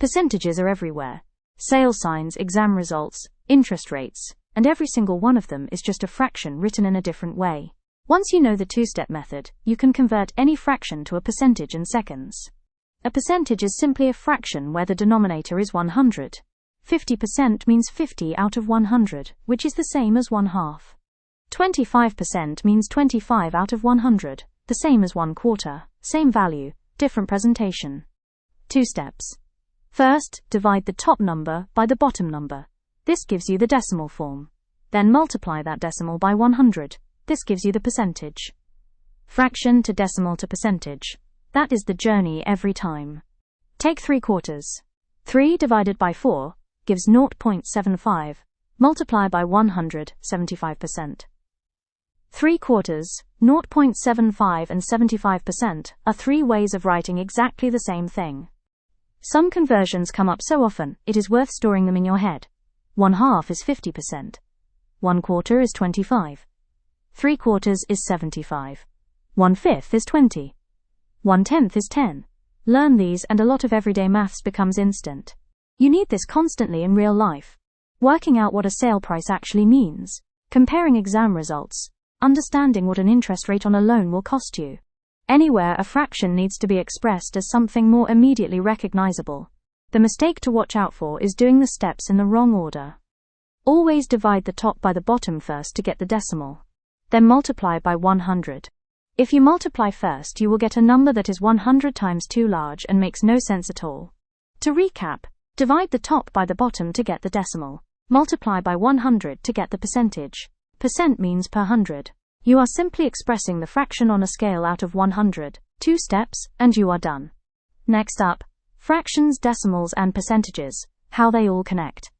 Percentages are everywhere. Sales signs, exam results, interest rates, and every single one of them is just a fraction written in a different way. Once you know the two-step method, you can convert any fraction to a percentage in seconds. A percentage is simply a fraction where the denominator is 100. 50% means 50 out of 100, which is the same as 1/2. 25% means 25 out of 100, the same as 1/4, same value, different presentation. 2 steps. First, divide the top number by the bottom number. This gives you the decimal form. Then multiply that decimal by 100. This gives you the percentage. Fraction to decimal to percentage. That is the journey every time. Take 3/4. 3 divided by 4 gives 0.75. Multiply by 100, 75%. 3/4, 0.75 and 75% are 3 ways of writing exactly the same thing. Some conversions come up so often, it is worth storing them in your head. 1/2 is 50%. 1/4 is 25. 3/4 is 75. 1/5 is 20. 1/10 is 10. Learn these and a lot of everyday maths becomes instant. You need this constantly in real life. Working out what a sale price actually means, comparing exam results, understanding what an interest rate on a loan will cost you. Anywhere a fraction needs to be expressed as something more immediately recognizable. The mistake to watch out for is doing the steps in the wrong order. Always divide the top by the bottom first to get the decimal. Then multiply by 100. If you multiply first, you will get a number that is 100 times too large and makes no sense at all. To recap, divide the top by the bottom to get the decimal. Multiply by 100 to get the percentage. Percent means per 100. You are simply expressing the fraction on a scale out of 100. 2 steps, and you are done. Next up, fractions, decimals, and percentages, how they all connect.